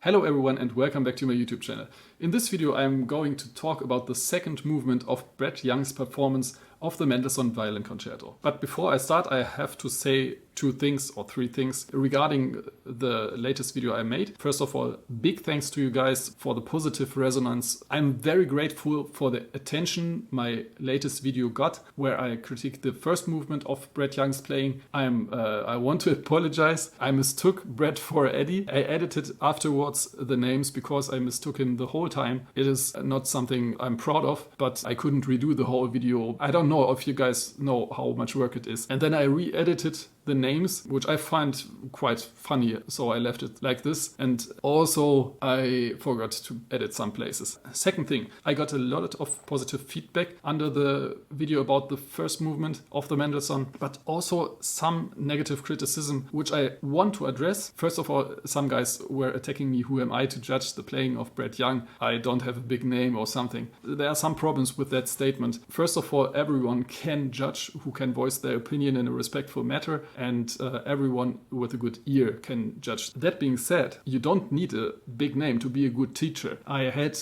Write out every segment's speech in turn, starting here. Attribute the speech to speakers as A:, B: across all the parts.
A: Hello everyone and welcome back to my YouTube channel. In this video I'm going to talk about the second movement of Brett Young's performance of the Mendelssohn Violin Concerto. But before I start I have to say two things or three things regarding the latest video I made. First of all, big thanks to you guys for the positive resonance. I'm very grateful for the attention my latest video got, where I critiqued the first movement of Brett Young's playing. I want to apologize. I mistook Brett for Eddie. I edited afterwards the names because I mistook him the whole time. It is not something I'm proud of, but I couldn't redo the whole video. I don't know if you guys know how much work it is. And then I re-edited the names, which I find quite funny, so I left it like this. And also I forgot to edit some places. Second thing, I got a lot of positive feedback under the video about the first movement of the Mendelssohn, but also some negative criticism, which I want to address. First of all, some guys were attacking me. Who am I to judge the playing of Brett Young? I don't have a big name or something. There are some problems with that statement. First of all, everyone can judge, who can voice their opinion in a respectful manner, and everyone with a good ear can judge. That being said, you don't need a big name to be a good teacher. I had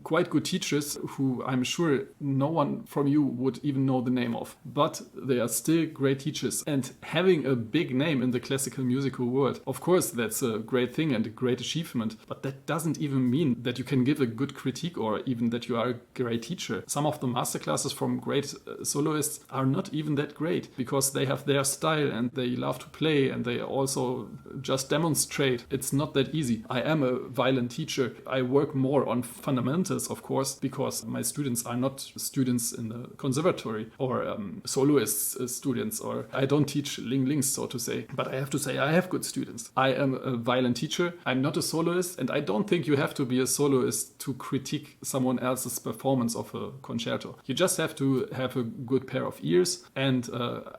A: quite good teachers who I'm sure no one from you would even know the name of, but they are still great teachers. And having a big name in the classical musical world, of course, that's a great thing and a great achievement, but that doesn't even mean that you can give a good critique or even that you are a great teacher. Some of the masterclasses from great soloists are not even that great because they have their style and they love to play and they also just demonstrate. It's not that easy. I am a violin teacher. I work more on fundamentals, of course, because my students are not students in the conservatory or soloist students, or I don't teach ling-lings, so to say. But I have to say I have good students. I am a violin teacher. I'm not a soloist, and I don't think you have to be a soloist to critique someone else's performance of a concerto. You just have to have a good pair of ears, and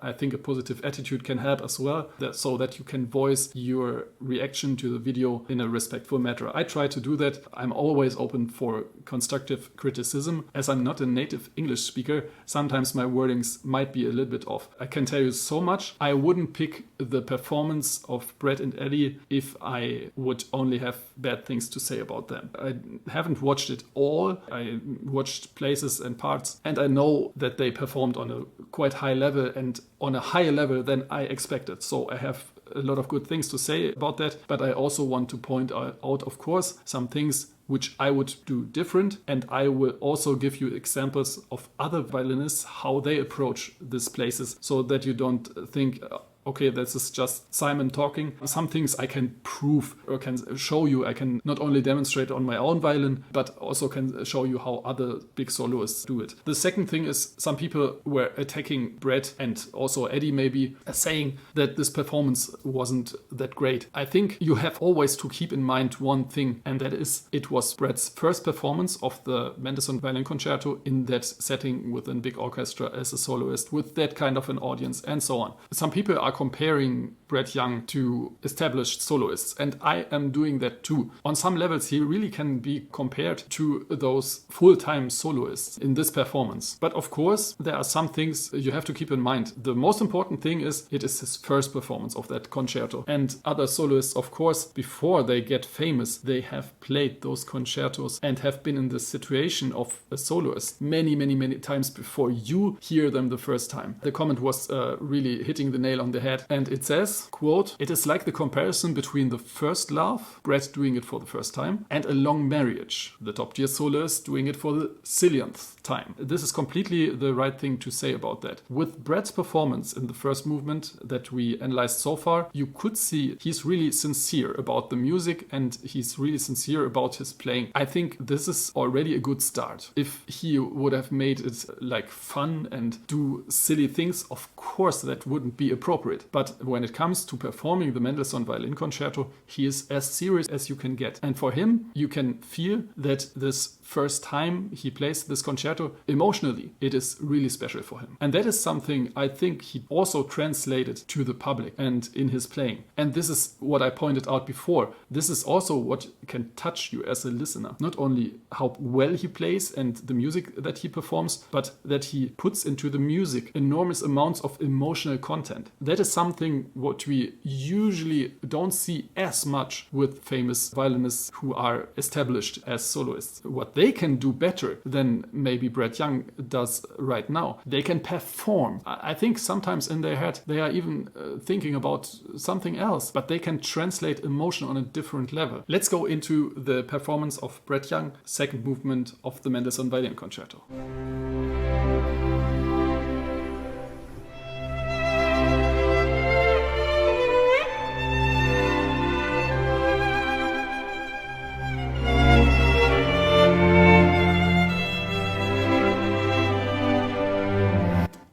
A: I think a positive attitude can help as well, so that you can voice your reaction to the video in a respectful manner. I try to do that. I'm always open for constructive criticism. As I'm not a native English speaker, sometimes my wordings might be a little bit off. I can tell you so much. I wouldn't pick the performance of Brett and Eddie if I would only have bad things to say about them. I haven't watched it all. I watched places and parts, and I know that they performed on a quite high level and on a higher level than I expected. So I have a lot of good things to say about that, but I also want to point out, of course, some things which I would do different, and I will also give you examples of other violinists, how they approach these places, so that you don't think, okay, this is just Simon talking. Some things I can prove or can show you. I can not only demonstrate on my own violin, but also can show you how other big soloists do it. The second thing is some people were attacking Brett and also Eddie maybe, saying that this performance wasn't that great. I think you have always to keep in mind one thing, and that is it was Brett's first performance of the Mendelssohn Violin Concerto in that setting with a big orchestra as a soloist, with that kind of an audience and so on. Some people are comparing Brett Young to established soloists, and I am doing that too. On some levels he really can be compared to those full-time soloists in this performance. But of course there are some things you have to keep in mind. The most important thing is it is his first performance of that concerto, and other soloists, of course, before they get famous, they have played those concertos and have been in the situation of a soloist many times before you hear them the first time. The comment was really hitting the nail on the head. And it says, quote, "It is like the comparison between the first love, Brett doing it for the first time, and a long marriage, the top-tier soloist doing it for the zillionth time." This is completely the right thing to say about that. With Brett's performance in the first movement that we analyzed so far, you could see he's really sincere about the music and he's really sincere about his playing. I think this is already a good start. If he would have made it like fun and do silly things, of course that wouldn't be appropriate. But when it comes to performing the Mendelssohn Violin Concerto, he is as serious as you can get. And for him, you can feel that this first time he plays this concerto, emotionally, it is really special for him. And that is something I think he also translated to the public and in his playing. And this is what I pointed out before. This is also what can touch you as a listener. Not only how well he plays and the music that he performs, but that he puts into the music enormous amounts of emotional content. That is something what we usually don't see as much with famous violinists who are established as soloists. What they can do better than maybe Brett Young does right now, they can perform. I think sometimes in their head they are even thinking about something else, but they can translate emotion on a different level. Let's go into the performance of Brett Young, second movement of the Mendelssohn Violin Concerto.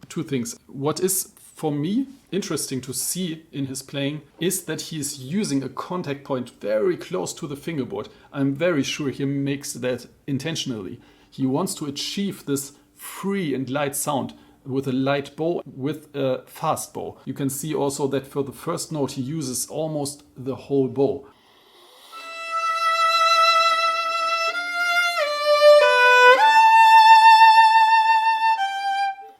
A: Two things. What is for me interesting to see in his playing is that he is using a contact point very close to the fingerboard. I'm very sure he makes that intentionally. He wants to achieve this free and light sound with a light bow, with a fast bow. You can see also that for the first note he uses almost the whole bow.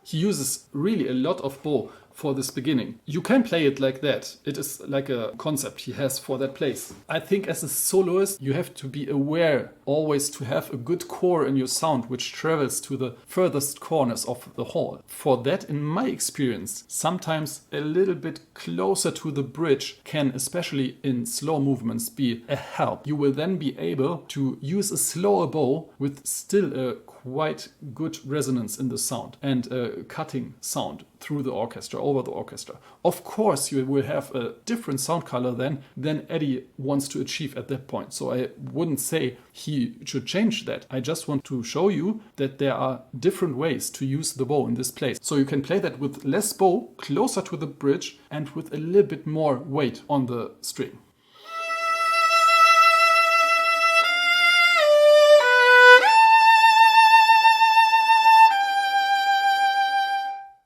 A: He uses really a lot of bow for this beginning. You can play it like that. It is like a concept he has for that place. I think as a soloist, you have to be aware always to have a good core in your sound which travels to the furthest corners of the hall. For that, in my experience, sometimes a little bit closer to the bridge can, especially in slow movements, be a help. You will then be able to use a slower bow with still a quite good resonance in the sound and a cutting sound through the orchestra, over the orchestra. Of course, you will have a different sound color than Eddie wants to achieve at that point. So I wouldn't say he should change that. I just want to show you that there are different ways to use the bow in this place. So you can play that with less bow, closer to the bridge, and with a little bit more weight on the string.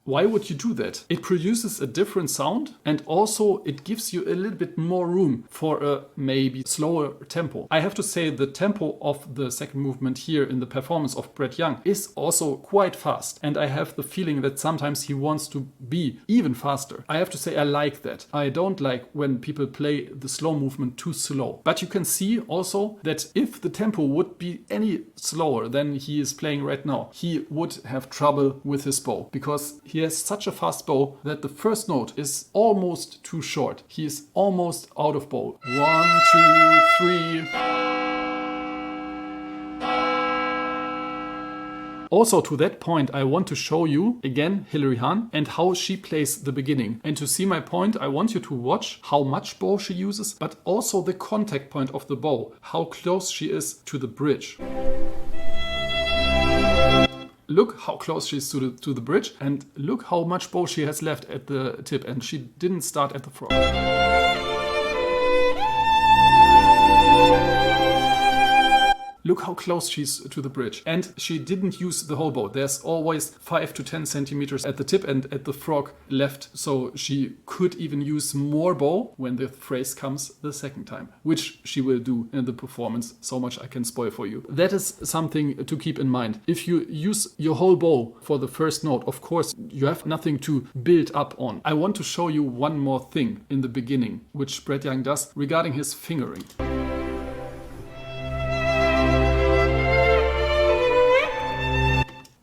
A: Why would you do that? It produces a different sound and also it gives you a little bit more room for a maybe slower tempo. I have to say the tempo of the second movement here in the performance of Brett Young is also quite fast, and I have the feeling that sometimes he wants to be even faster. I have to say I like that. I don't like when people play the slow movement too slow. But you can see also that if the tempo would be any slower than he is playing right now, he would have trouble with his bow, because he has such a fast bow that the first note is almost too short. He is almost out of bow. 1, 2, 3. Also to that point, I want to show you again Hilary Hahn and how she plays the beginning. And to see my point, I want you to watch how much bow she uses, but also the contact point of the bow, how close she is to the bridge. Look how close she is to the bridge, and look how much bow she has left at the tip, and she didn't start at the frog. Look how close she's to the bridge. And she didn't use the whole bow. There's always 5 to 10 centimeters at the tip and at the frog left. So she could even use more bow when the phrase comes the second time, which she will do in the performance. So much I can spoil for you. That is something to keep in mind. If you use your whole bow for the first note, of course, you have nothing to build up on. I want to show you one more thing in the beginning, which Brett Young does regarding his fingering.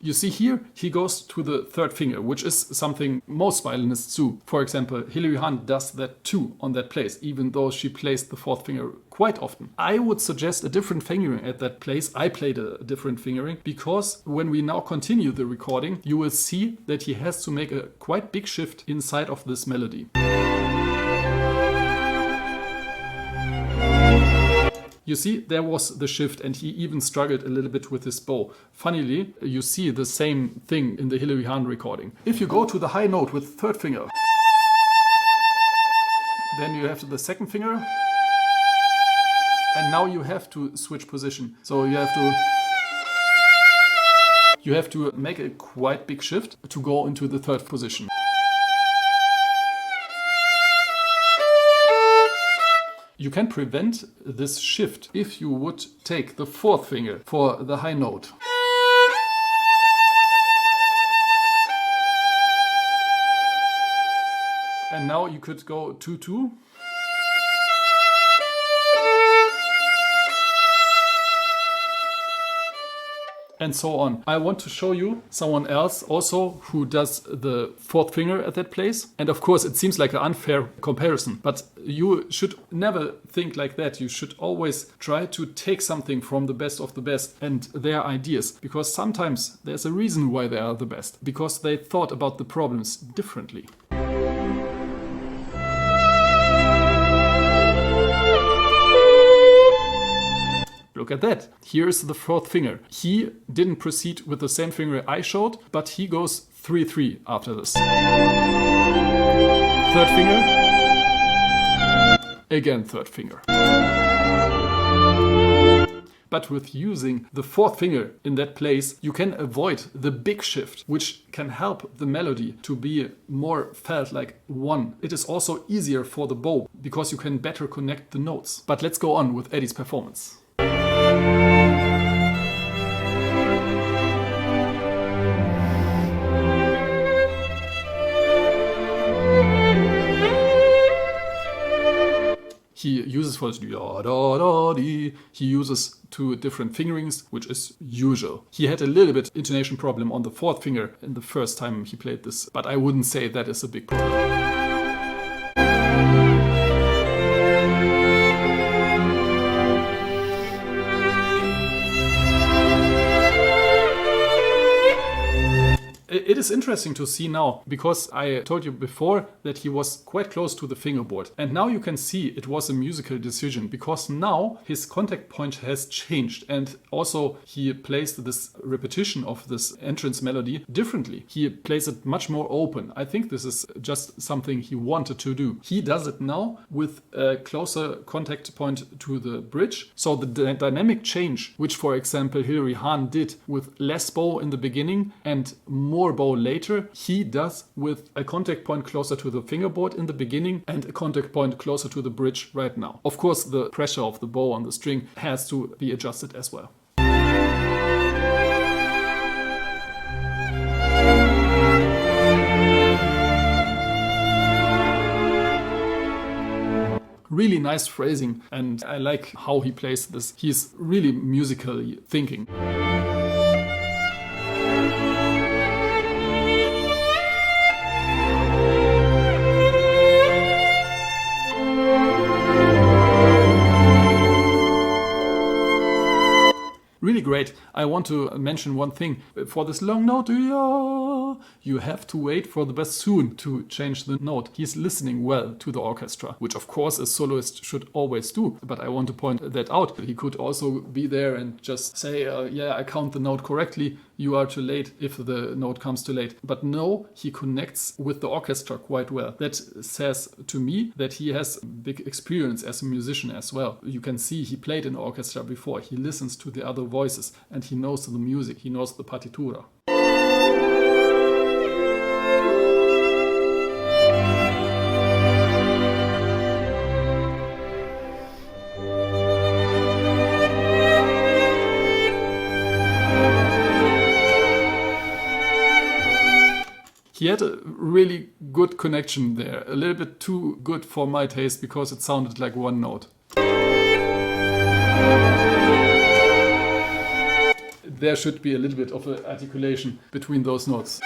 A: You see here, he goes to the third finger, which is something most violinists do. For example, Hilary Hahn does that too on that place, even though she plays the fourth finger quite often. I would suggest a different fingering at that place. I played a different fingering because when we now continue the recording, you will see that he has to make a quite big shift inside of this melody. You see, there was the shift, and he even struggled a little bit with his bow. Funnily, you see the same thing in the Hilary Hahn recording. If you go to the high note with third finger, then you have the second finger, and now you have to switch position. So you have to make a quite big shift to go into the third position. You can prevent this shift if you would take the fourth finger for the high note. And now you could go 2-2. And so on. I want to show you someone else also who does the fourth finger at that place. And of course, it seems like an unfair comparison, but you should never think like that. You should always try to take something from the best of the best and their ideas, because sometimes there's a reason why they are the best, because they thought about the problems differently. Look at that. Here's the fourth finger. He didn't proceed with the same finger I showed, but he goes 3-3 after this. Third finger. Again, third finger. But with using the fourth finger in that place, you can avoid the big shift, which can help the melody to be more felt like one. It is also easier for the bow, because you can better connect the notes. But let's go on with Eddie's performance. He uses for da da da dee. He uses two different fingerings, which is usual. He had a little bit intonation problem on the fourth finger in the first time he played this, but I wouldn't say that is a big problem. It is interesting to see now, because I told you before that he was quite close to the fingerboard. And now you can see it was a musical decision, because now his contact point has changed. And also he plays this repetition of this entrance melody differently. He plays it much more open. I think this is just something he wanted to do. He does it now with a closer contact point to the bridge. So the dynamic change, which for example Hilary Hahn did with less bow in the beginning and more bow later, he does with a contact point closer to the fingerboard in the beginning and a contact point closer to the bridge right now. Of course, the pressure of the bow on the string has to be adjusted as well. Really nice phrasing, and I like how he plays this. He's really musically thinking. Really great. I want to mention one thing. For this long note, you have to wait for the bassoon to change the note. He's listening well to the orchestra, which of course a soloist should always do. But I want to point that out. He could also be there and just say, yeah, I count the note correctly. You are too late if the note comes too late. But no, he connects with the orchestra quite well. That says to me that he has big experience as a musician as well. You can see he played in orchestra before. He listens to the other voices and he knows the music. He knows the partitura. He had a really good connection there, a little bit too good for my taste because it sounded like one note. There should be a little bit of an articulation between those notes.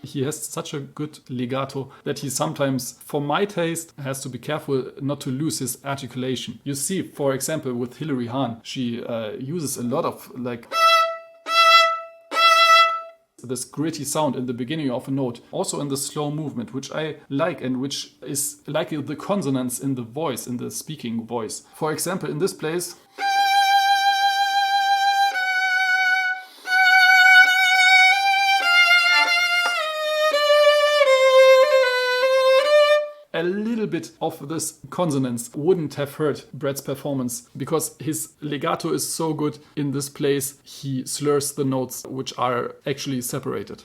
A: He has such a good legato that he sometimes, for my taste, has to be careful not to lose his articulation. You see, for example, with Hilary Hahn, she uses a lot of like this gritty sound in the beginning of a note, also in the slow movement, which I like and which is like the consonants in the voice, in the speaking voice. For example, in this place, a little bit of this consonance wouldn't have hurt Brett's performance because his legato is so good in this place. He slurs the notes which are actually separated.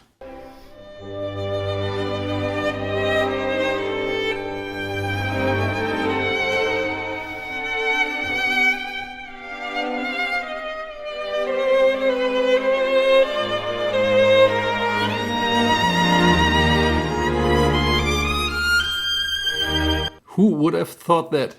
A: Who would have thought that?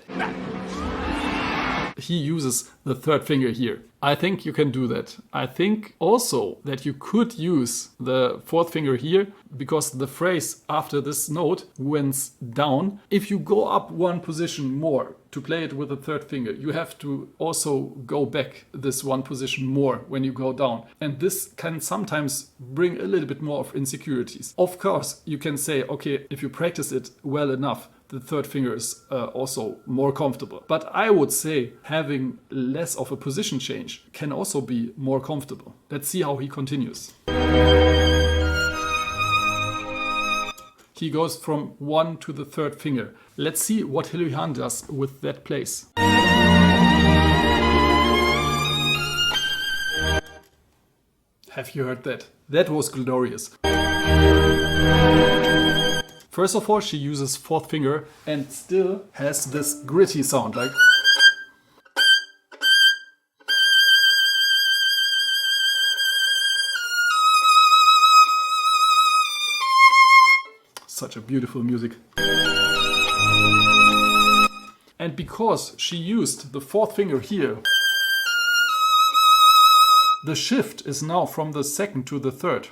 A: He uses the third finger here. I think you can do that. I think also that you could use the fourth finger here because the phrase after this note went down. If you go up one position more to play it with the third finger, you have to also go back this one position more when you go down. And this can sometimes bring a little bit more of insecurities. Of course, you can say, okay, if you practice it well enough, the third finger is also more comfortable. But I would say having less of a position change can also be more comfortable. Let's see how he continues. He goes from one to the third finger. Let's see what Hilary Hahn does with that place. Have you heard that? That was glorious. First of all, she uses fourth finger and still has this gritty sound, like. Such a beautiful music. And because she used the fourth finger here, the shift is now from the second to the third.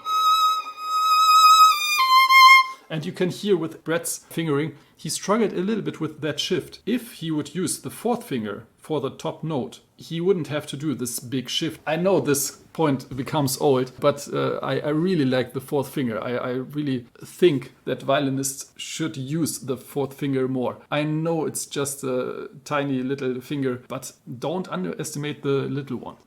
A: And you can hear with Brett's fingering, he struggled a little bit with that shift. If he would use the fourth finger for the top note, he wouldn't have to do this big shift. I know this point becomes old, but I really like the fourth finger. I really think that violinists should use the fourth finger more. I know it's just a tiny little finger, but don't underestimate the little one.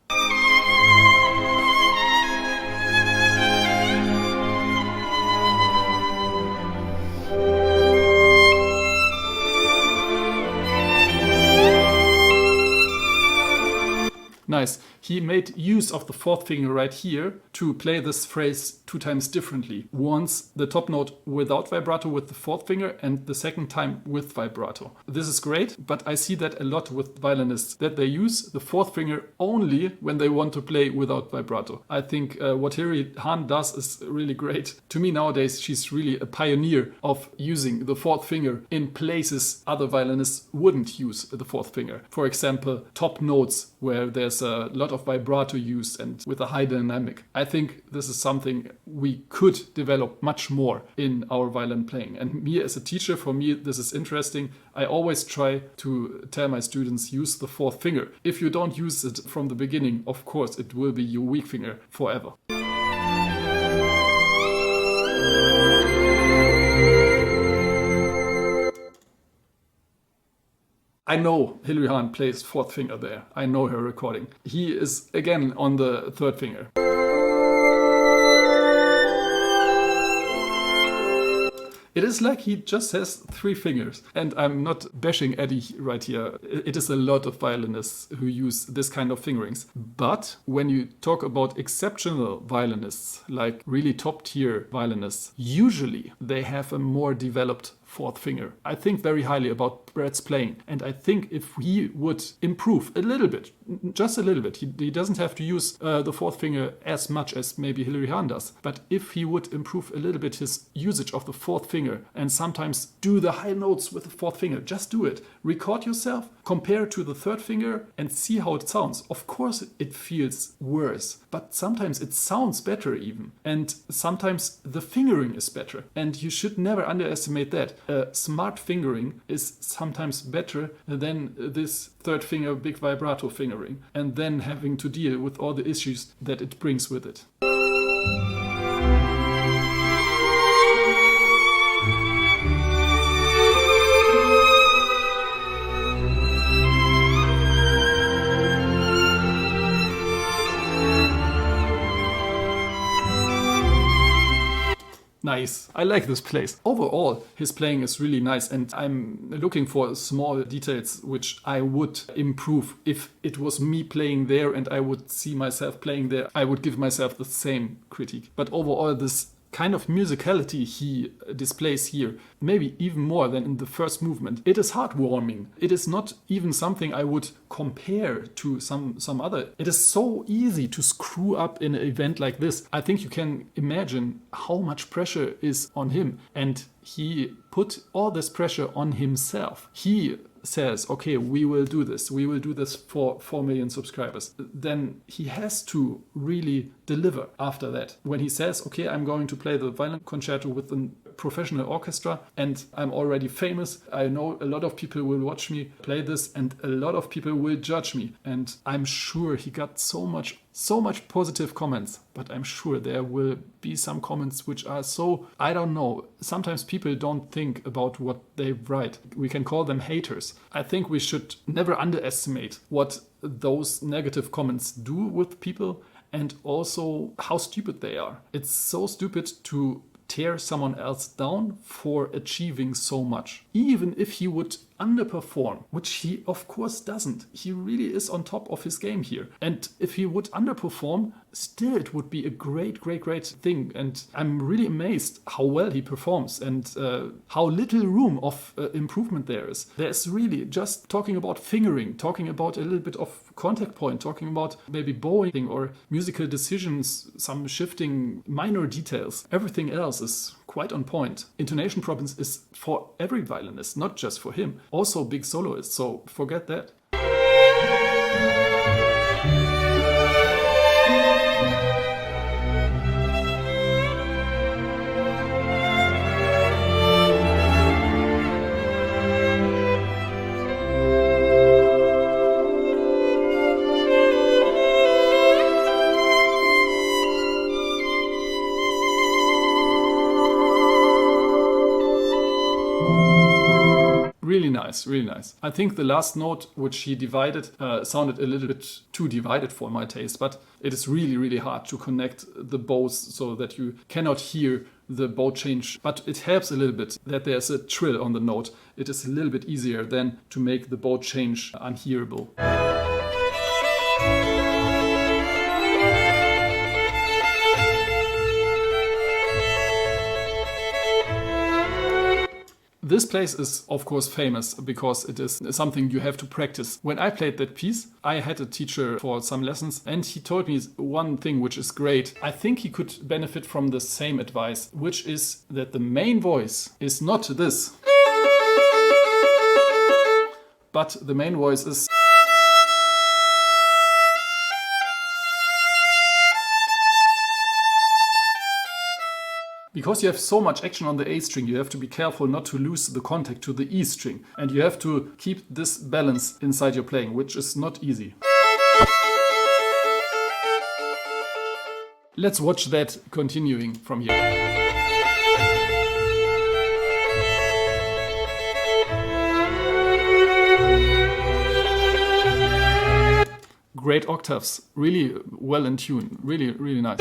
A: Nice. He made use of the fourth finger right here to play this phrase two times differently. Once the top note without vibrato with the fourth finger and the second time with vibrato. This is great, but I see that a lot with violinists, that they use the fourth finger only when they want to play without vibrato. I think what Hilary Hahn does is really great. To me nowadays, she's really a pioneer of using the fourth finger in places other violinists wouldn't use the fourth finger. For example, top notes where there's a lot of vibrato used and with a high dynamic. I think this is something we could develop much more in our violin playing. And me as a teacher, for me, this is interesting. I always try to tell my students, use the fourth finger. If you don't use it from the beginning, of course, it will be your weak finger forever. I know Hilary Hahn plays fourth finger there. I know her recording. He is again on the third finger. It is like he just has three fingers. And I'm not bashing Eddie right here. It is a lot of violinists who use this kind of fingerings. But when you talk about exceptional violinists, like really top tier violinists, usually they have a more developed fourth finger. I think very highly about Brett's playing, and I think if he would improve a little bit, just a little bit, he doesn't have to use the fourth finger as much as maybe Hilary Hahn does, but if he would improve a little bit his usage of the fourth finger and sometimes do the high notes with the fourth finger, just do it. Record yourself, compare it to the third finger and see how it sounds. Of course it feels worse, but sometimes it sounds better even, and sometimes the fingering is better, and you should never underestimate that. Smart fingering is sometimes better than this third finger big vibrato fingering, and then having to deal with all the issues that it brings with it. Nice. I like this place. Overall, his playing is really nice, and I'm looking for small details which I would improve. If it was me playing there and I would see myself playing there, I would give myself the same critique. But overall, this kind of musicality he displays here, maybe even more than in the first movement. It is heartwarming. It is not even something I would compare to some other. It is so easy to screw up in an event like this. I think you can imagine how much pressure is on him, and he put all this pressure on himself. He says, okay, we will do this for 4 million subscribers. Then he has to really deliver after that. When he says, okay, I'm going to play the violin concerto with a professional orchestra and I'm already famous, I know a lot of people will watch me play this and a lot of people will judge me. And I'm sure he got so much positive comments, but I'm sure there will be some comments which are so, I don't know, sometimes people don't think about what they write. We can call them haters. I think we should never underestimate what those negative comments do with people and also how stupid they are. It's so stupid to tear someone else down for achieving so much. Even if he would underperform, which he of course doesn't. He really is on top of his game here. And if he would underperform, still it would be a great thing. And I'm really amazed how well he performs and how little room of improvement there is. There's really just talking about fingering, talking about a little bit of contact point, talking about maybe bowing or musical decisions, some shifting minor details. Everything else is quite on point. Intonation problems is for every violinist, not just for him. Also big soloist, so forget that. Really nice. I think the last note which he divided sounded a little bit too divided for my taste, but it is really hard to connect the bows so that you cannot hear the bow change. But it helps a little bit that there's a trill on the note. It is a little bit easier than to make the bow change unhearable. This place is of course famous because it is something you have to practice. When I played that piece, I had a teacher for some lessons and he told me one thing which is great. I think he could benefit from the same advice, which is that the main voice is not this, but the main voice is. Because you have so much action on the A string, you have to be careful not to lose the contact to the E string. And you have to keep this balance inside your playing, which is not easy. Let's watch that continuing from here. Great octaves, really well in tune, really nice.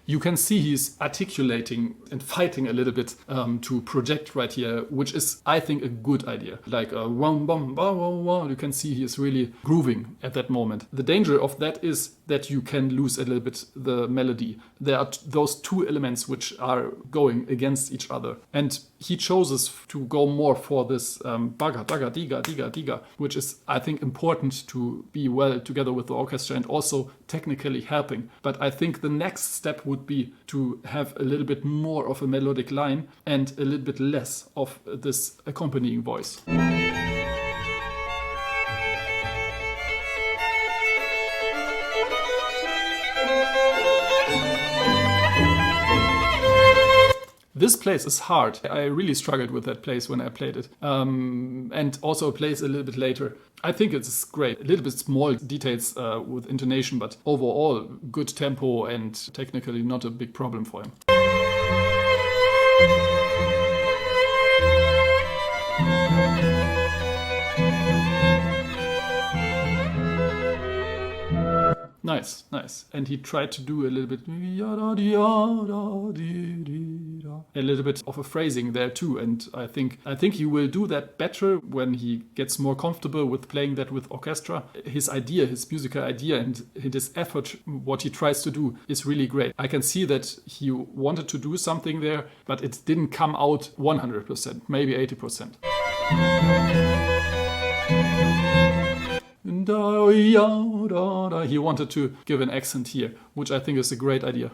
A: You can see he's articulating and fighting a little bit to project right here, which is, I think, a good idea. Like a wam bam ba wam wam. You can see he is really grooving at that moment. The danger of that is that you can lose a little bit the melody. There are those two elements which are going against each other. And he chooses to go more for this baga, daga, diga, diga, diga, which is, I think, important to be well together with the orchestra and also technically helping. But I think the next step would be to have a little bit more of a melodic line and a little bit less of this accompanying voice. This place is hard. I really struggled with that place when I played it. And also plays a little bit later. I think it's great. A little bit small details with intonation, but overall good tempo and technically not a big problem for him. Nice, nice. And he tried to do a little bit of a phrasing there too. And I think he will do that better when he gets more comfortable with playing that with orchestra. His idea, his musical idea and his effort, what he tries to do is really great. I can see that he wanted to do something there, but it didn't come out 100%, maybe 80%. Da, ya, da, da. He wanted to give an accent here, which I think is a great idea.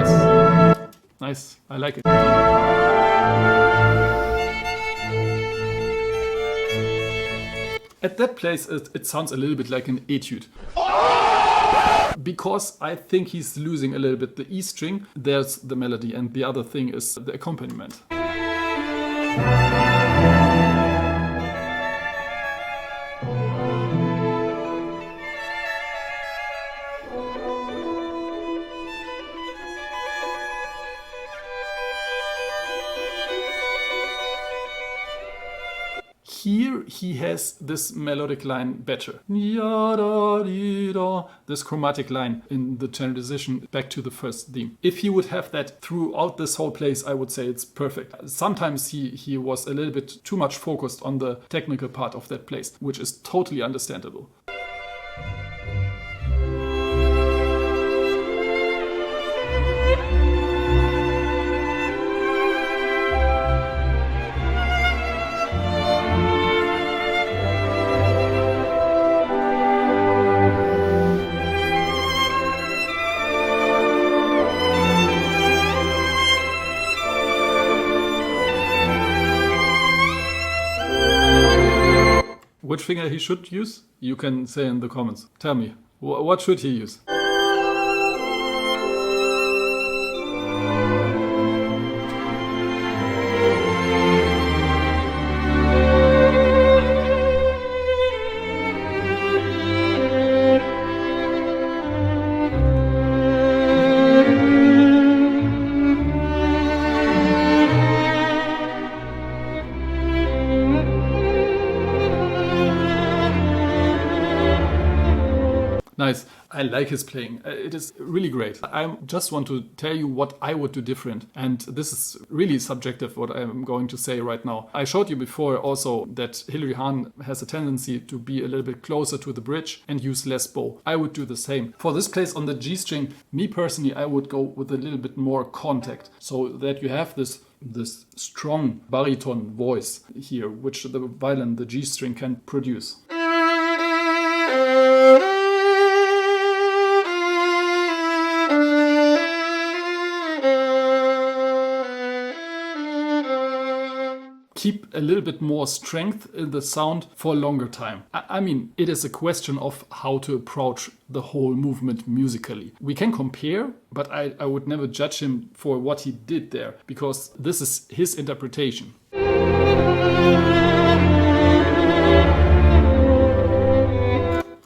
A: Nice. Nice. I like it. At that place, it sounds a little bit like an etude. Because I think he's losing a little bit the E string. There's the melody, and the other thing is the accompaniment. Here he has this melodic line better. This chromatic line in the transition back to the first theme. If he would have that throughout this whole place, I would say it's perfect. Sometimes he was a little bit too much focused on the technical part of that place, which is totally understandable. Which finger he should use? You can say in the comments. Tell me, what should he use? Nice. I like his playing. It is really great. I just want to tell you what I would do different. And this is really subjective, what I'm going to say right now. I showed you before also that Hilary Hahn has a tendency to be a little bit closer to the bridge and use less bow. I would do the same. For this place on the G string, me personally, I would go with a little bit more contact so that you have this strong baritone voice here, which the violin, the G string, can produce. Keep a little bit more strength in the sound for a longer time. I mean, it is a question of how to approach the whole movement musically. We can compare, but I would never judge him for what he did there, because this is his interpretation.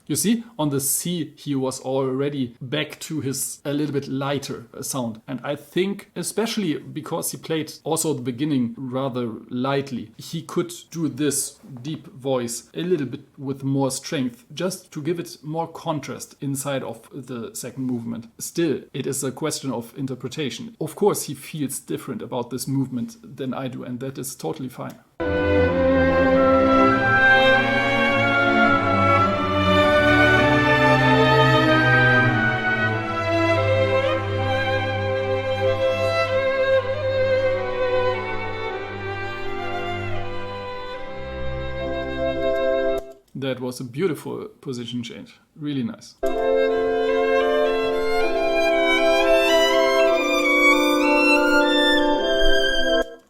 A: You see, on the C, he was already back to his a little bit lighter sound. And I think, especially because he played also the beginning rather lightly, he could do this deep voice a little bit with more strength, just to give it more contrast inside of the second movement. Still, it is a question of interpretation. Of course, he feels different about this movement than I do, and that is totally fine. That was a beautiful position change. Really nice.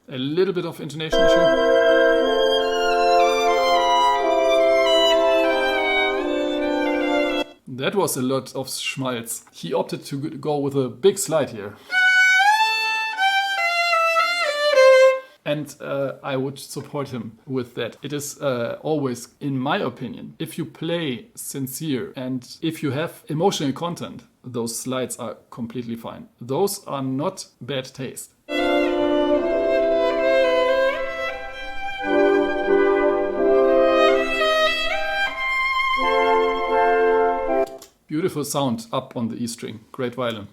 A: A little bit of intonation issue. That was a lot of schmaltz. He opted to go with a big slide here. And I would support him with that. It is always, in my opinion, if you play sincere and if you have emotional content, those slides are completely fine. Those are not bad taste. Beautiful sound up on the E string. Great violin.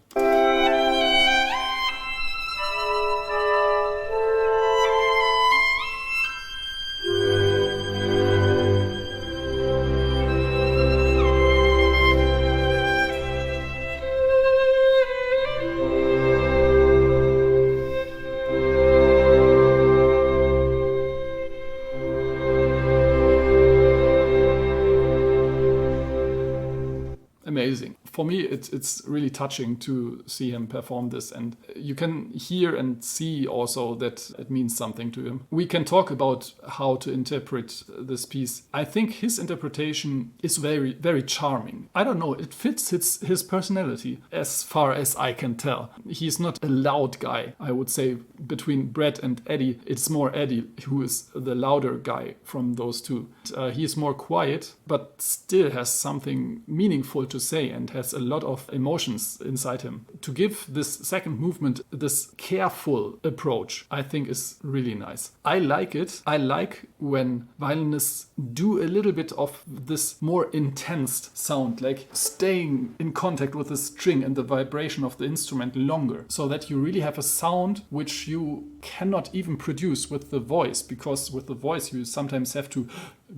A: For me, it's really touching to see him perform this, and you can hear and see also that it means something to him. We can talk about how to interpret this piece. I think his interpretation is very, very charming. I don't know, it fits his personality as far as I can tell. He's not a loud guy. I would say between Brett and Eddie, it's more Eddie who is the louder guy from those two. He is more quiet, but still has something meaningful to say and has a lot of emotions inside him. To give this second movement this careful approach, I think is really nice. I like it. I like when violinists do a little bit of this more intense sound, like staying in contact with the string and the vibration of the instrument longer, so that you really have a sound which you cannot even produce with the voice, because with the voice you sometimes have to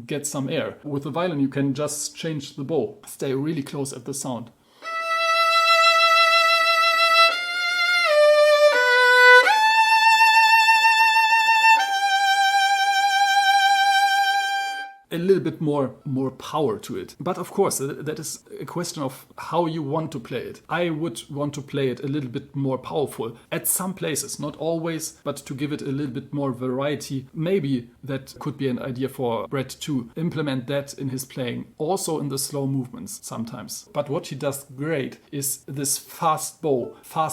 A: get some air. With the violin you can just change the bow, stay really close at the sound. A little bit more power to it. But of course, that is a question of how you want to play it. I would want to play it a little bit more powerful at some places, not always, but to give it a little bit more variety. Maybe that could be an idea for Brett to implement that in his playing, also in the slow movements sometimes. But what he does great is this fast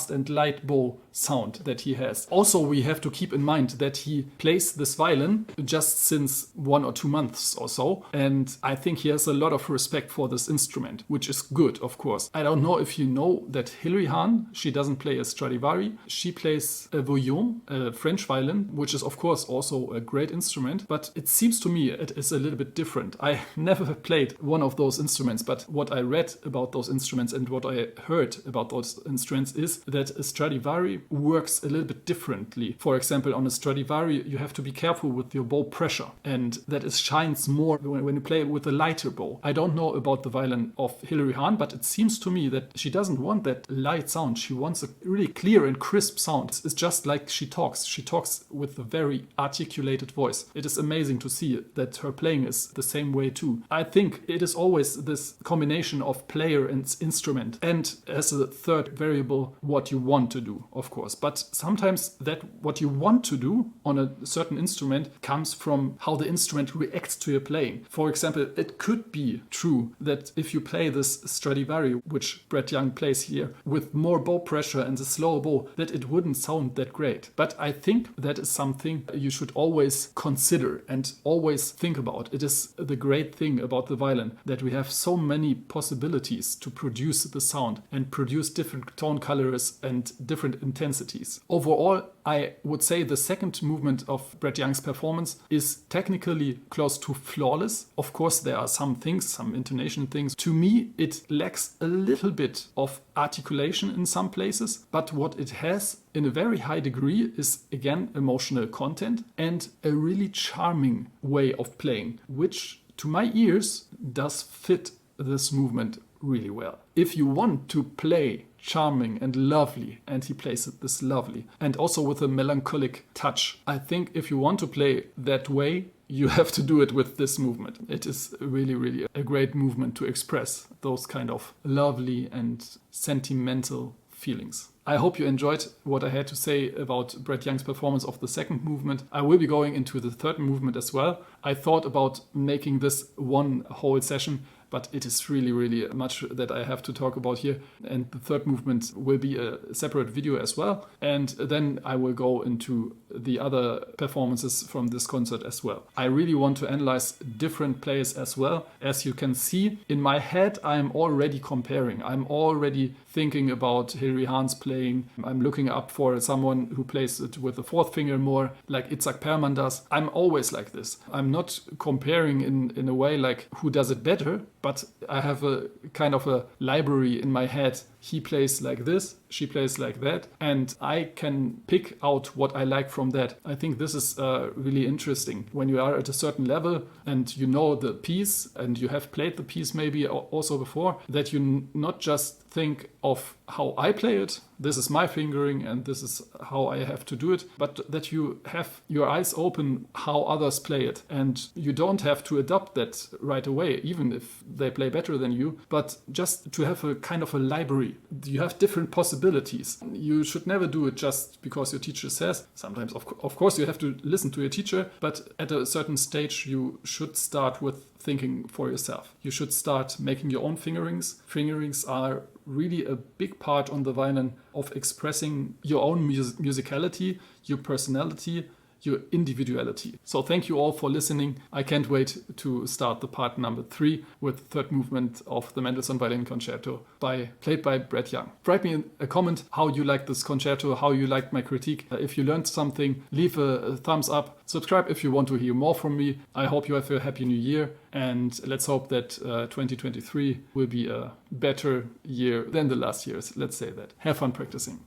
A: and light bow sound that he has. Also, we have to keep in mind that he plays this violin just since 1 or 2 months or so, and I think he has a lot of respect for this instrument, which is good, of course. I don't know if you know that Hilary Hahn, she doesn't play a Stradivari, she plays a Violin, a French violin, which is of course also a great instrument, but it seems to me it is a little bit different. I never played one of those instruments, but what I read about those instruments and what I heard about those instruments is that a Stradivari works a little bit differently. For example, on a Stradivari you have to be careful with your bow pressure, and that it shines more when you play with a lighter bow. I don't know about the violin of Hilary Hahn, but it seems to me that she doesn't want that light sound. She wants a really clear and crisp sound. It's just like she talks. She talks with a very articulated voice. It is amazing to see that her playing is the same way too. I think it is always this combination of player and instrument, and as a third variable, what you want to do, of course. But sometimes that what you want to do on a certain instrument comes from how the instrument reacts to your playing. For example, it could be true that if you play this Stradivari, which Brett Young plays here, with more bow pressure and a slower bow, that it wouldn't sound that great. But I think that is something you should always consider and always think about. It is the great thing about the violin, that we have so many possibilities to produce the sound and produce different tone colors and different intensities. Overall, I would say the second movement of Brett Young's performance is technically close to flawless. Of course, there are some things, some intonation things. To me, it lacks a little bit of articulation in some places, but what it has in a very high degree is, again, emotional content and a really charming way of playing, which to my ears does fit this movement really well. If you want to play charming and lovely, and he plays it this lovely, and also with a melancholic touch, I think if you want to play that way, you have to do it with this movement. It is really, really a great movement to express those kind of lovely and sentimental feelings. I hope you enjoyed what I had to say about Brett Young's performance of the second movement. I will be going into the third movement as well. I thought about making this one whole session, but it is really, really much that I have to talk about here. And the third movement will be a separate video as well. And then I will go into the other performances from this concert as well. I really want to analyze different players as well. As you can see, in my head, I'm already comparing. I'm already thinking about Hilary Hahn's playing. I'm looking up for someone who plays it with the fourth finger more, like Itzhak Perlman does. I'm always like this. I'm not comparing in a way like who does it better, but I have a kind of a library in my head he plays like this, she plays like that, and I can pick out what I like from that. I think this is really interesting. When you are at a certain level and you know the piece and you have played the piece maybe also before, that you not just think of how I play it, this is my fingering and this is how I have to do it, but that you have your eyes open how others play it. And you don't have to adopt that right away, even if they play better than you, but just to have a kind of a library. You have different possibilities. You should never do it just because your teacher says. Sometimes, of course, you have to listen to your teacher, but at a certain stage, you should start with thinking for yourself. You should start making your own fingerings. Fingerings are really a big part on the violin of expressing your own musicality, your personality, your individuality. So thank you all for listening. I can't wait to start the part number 3 with the third movement of the Mendelssohn Violin Concerto played by Brett Young. Write me a comment how you liked this concerto, how you liked my critique. If you learned something, leave a thumbs up. Subscribe if you want to hear more from me. I hope you have a happy new year, and let's hope that 2023 will be a better year than the last years. Let's say that. Have fun practicing.